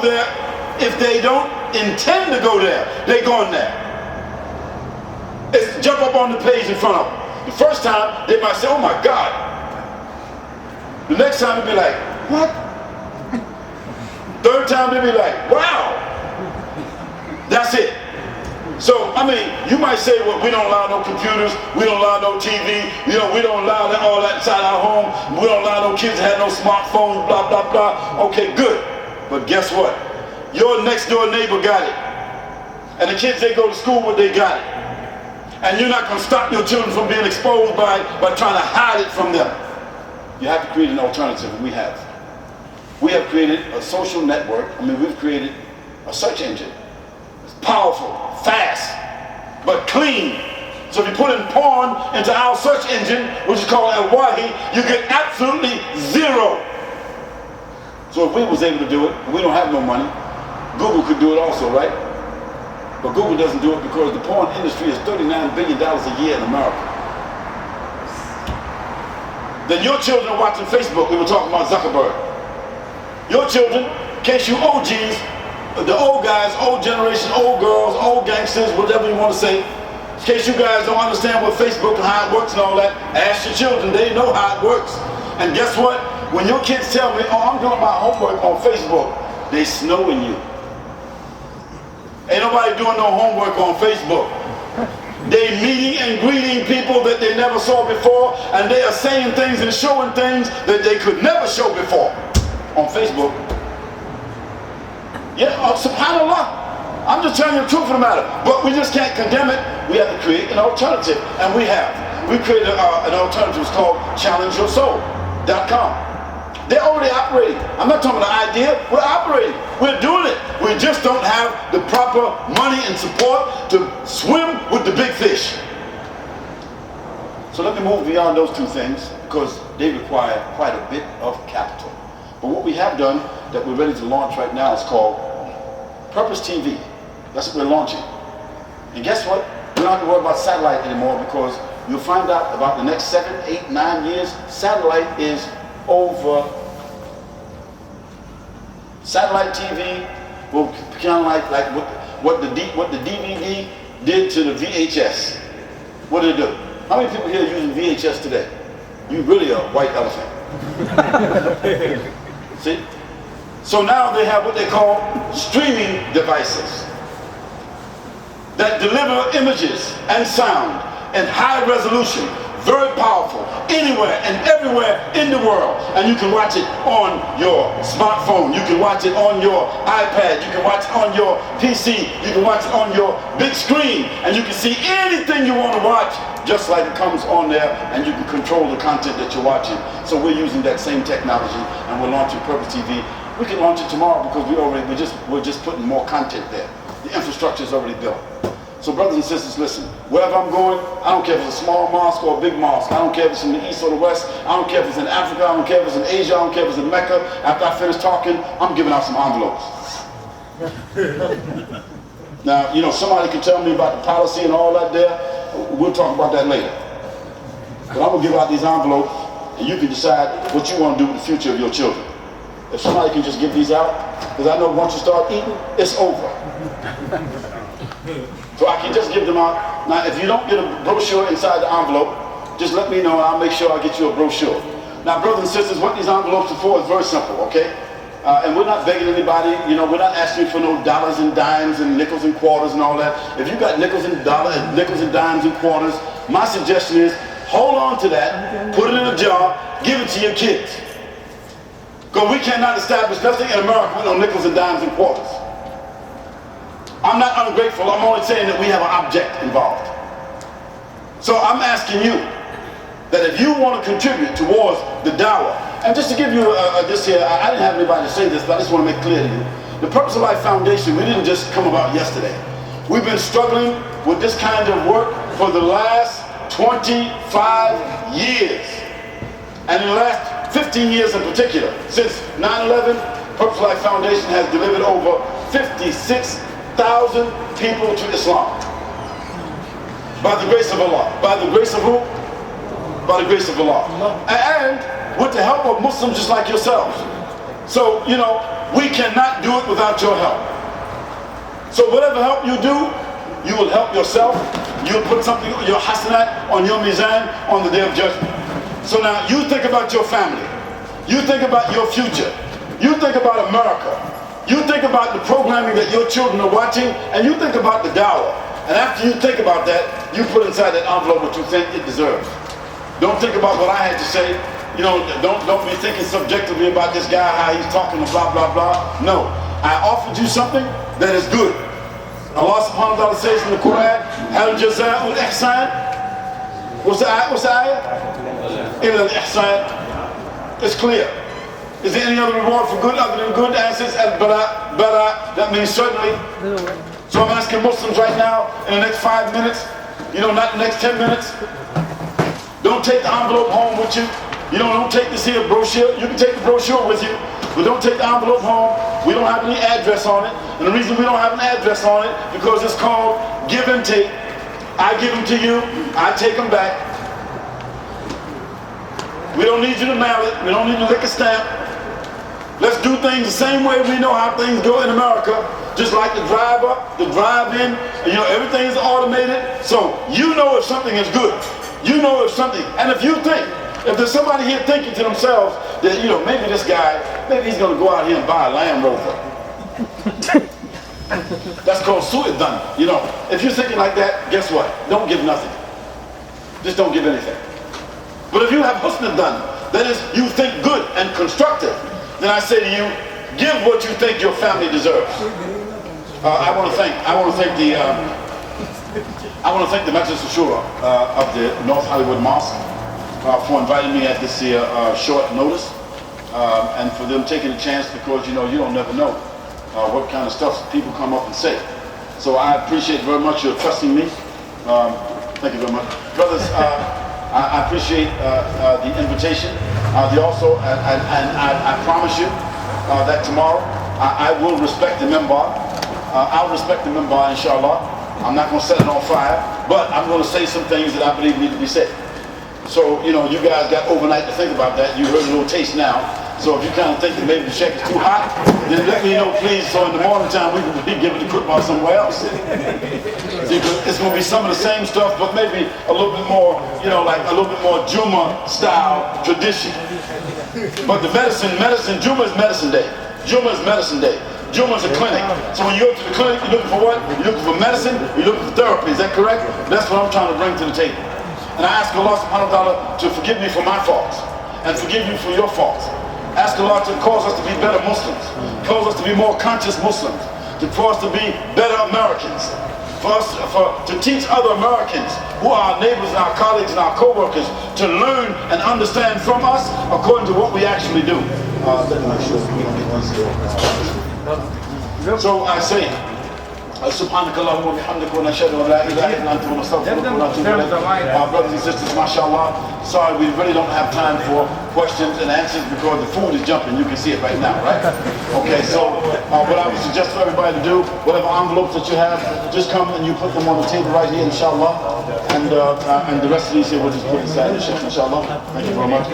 there. If they don't intend to go there, they're going there. It's jump up on the page in front of them. The first time, they might say, oh my God. The next time, they'll be like, what? Third time, they'll be like, wow. That's it. So, I mean, you might say, well, we don't allow no computers, we don't allow no TV, you know, we don't allow all that inside our home, we don't allow no kids to have no smartphones, blah, blah, blah. Okay, good. But guess what? Your next door neighbor got it. And the kids they go to school with, they got it. And you're not going to stop your children from being exposed by trying to hide it from them. You have to create an alternative, and we have. We have created a social network. I mean, we've created a search engine. It's powerful, fast, but clean. So if you put in porn into our search engine, which is called Al-Wahi, you get absolutely zero. So if we was able to do it, and we don't have no money, Google could do it also, right? But Google doesn't do it because the porn industry is $39 billion a year in America. Then your children are watching Facebook. We were talking about Zuckerberg. Your children, in case you OGs, the old guys, old generation, old girls, old gangsters, whatever you want to say, in case you guys don't understand what Facebook and how it works and all that, ask your children. They know how it works. And guess what? When your kids tell me, oh, I'm doing my homework on Facebook, they snowing you. Ain't nobody doing no homework on Facebook. They meeting and greeting people that they never saw before, and they are saying things and showing things that they could never show before on Facebook. Yeah, subhanAllah. I'm just telling you the truth of the matter. But we just can't condemn it. We have to create an alternative, and we have. We created an alternative. It's called ChallengeYourSoul.com. They're already operating. I'm not talking about an idea. We're operating. We're doing it. We just don't have the proper money and support to swim with the big fish. So let me move beyond those two things because they require quite a bit of capital. But what we have done that we're ready to launch right now is called Purpose TV. That's what we're launching. And guess what? We don't have to worry about satellite anymore because you'll find out about the next 7, 8, 9 years, satellite is over. Satellite TV will become like what the DVD did to the VHS. What did it do? How many people here are using VHS today? You really are a white elephant. See? So now they have what they call streaming devices that deliver images and sound in high resolution, very powerful, anywhere and everywhere in the world. And you can watch it on your smartphone, you can watch it on your iPad, you can watch it on your PC, you can watch it on your big screen, and you can see anything you want to watch just like it comes on there, and you can control the content that you're watching. So we're using that same technology, and we're launching Purpose TV. We can launch it tomorrow because we're just putting more content there. The infrastructure is already built. So brothers and sisters, listen, wherever I'm going, I don't care if it's a small mosque or a big mosque, I don't care if it's in the east or the west, I don't care if it's in Africa, I don't care if it's in Asia, I don't care if it's in Mecca. After I finish talking, I'm giving out some envelopes. Now, you know, somebody can tell me about the policy and all that there, we'll talk about that later. But I'm going to give out these envelopes, and you can decide what you want to do with the future of your children. If somebody can just give these out, because I know once you start eating, it's over. So I can just give them out. Now, if you don't get a brochure inside the envelope, just let me know and I'll make sure I get you a brochure. Now, brothers and sisters, what these envelopes are for is very simple, okay? And we're not begging anybody, you know, we're not asking for no dollars and dimes and nickels and quarters and all that. If you got nickels and dimes and quarters, my suggestion is hold on to that, put it in a jar, give it to your kids. Because we cannot establish nothing in America with no nickels and dimes and quarters. I'm not ungrateful, I'm only saying that we have an object involved. So I'm asking you that if you want to contribute towards the dawah, and just to give you this here, I didn't have anybody to say this, but I just want to make clear to you. The Purpose of Life Foundation, we didn't just come about yesterday. We've been struggling with this kind of work for the last 25 years. And in the last 15 years in particular, since 9/11, Purpose of Life Foundation has delivered over 56,000 people to Islam. By the grace of Allah. By the grace of who? By the grace of Allah. And with the help of Muslims just like yourselves. So, you know, we cannot do it without your help. So whatever help you do, you will help yourself. You'll put something, your hasanat, on your mizan on the day of judgment. So now you think about your family. You think about your future. You think about America. You think about the programming that your children are watching, and you think about the dawah. And after you think about that, you put inside that envelope what you think it deserves. Don't think about what I had to say. You know, don't be thinking subjectively about this guy, how he's talking, blah, blah, blah. No, I offered you something that is good. Allah subhanahu wa ta'ala says in the Quran, Hal jaza'ul ihsan. What's the ayah? Illa al-ihsan. It's clear. Is there any other reward for good other than good? Answers al-bara, bara, that means certainly. So I'm asking Muslims right now, in the next 5 minutes, you know, not the next 10 minutes, don't take the envelope home with you. You know, don't take this here brochure. You can take the brochure with you, but don't take the envelope home. We don't have any address on it. And the reason we don't have an address on it, because it's called give and take. I give them to you, I take them back. We don't need you to mail it. We don't need to lick a stamp. Let's do things the same way we know how things go in America. Just like the driver, the drive-in, you know, everything is automated. So you know if something is good. You know if something, and if you think, if there's somebody here thinking to themselves that, you know, maybe this guy, maybe he's going to go out here and buy a Land Rover. That's called su'id-dhan. You know, if you're thinking like that, guess what? Don't give nothing. Just don't give anything. But if you have husn-dhan, that is, you think good and constructive, then I say to you, give what you think your family deserves. I want to thank the Majlis Shura of the North Hollywood Mosque for inviting me at this short notice, and for them taking a chance, because you know, you don't never know what kind of stuff people come up and say. So I appreciate very much your trusting me. Thank you very much, brothers. I appreciate the invitation. I promise you that tomorrow I will respect the minbar. I'll respect the minbar, inshallah. I'm not going to set it on fire, but I'm going to say some things that I believe need to be said. So, you know, you guys got overnight to think about that. You heard a little taste now. So if you kind of think that maybe the Sheikh is too hot, then let me know, please, so in the morning time we can be given the khutbah somewhere else. See, it's going to be some of the same stuff, but maybe a little bit more, you know, like a little bit more Juma style tradition. But the medicine, Juma is medicine day. Juma is medicine day. Juma is a clinic. So when you go to the clinic, you're looking for what? You're looking for medicine, you're looking for therapy. Is that correct? That's what I'm trying to bring to the table. And I ask Allah subhanahu wa ta'ala to forgive me for my faults and forgive you for your faults. Ask Allah to cause us to be better Muslims, cause us to be more conscious Muslims, for us to be better Americans, to teach other Americans who are our neighbors and our colleagues and our co-workers to learn and understand from us according to what we actually do. So I say, سبحانك اللهم وبحمدك ونشهد ان لا اله الا انت ونستغفرك ونتوب اليك. Our brothers and sisters, mashallah, sorry we really don't have time for questions and answers because the food is jumping. You can see it right now, right? Okay, so what I would suggest for everybody to do, whatever envelopes that you have, just come and you put them on the table right here, inshallah, and the rest of these here we'll just put inside the ship, inshallah. Thank you very much.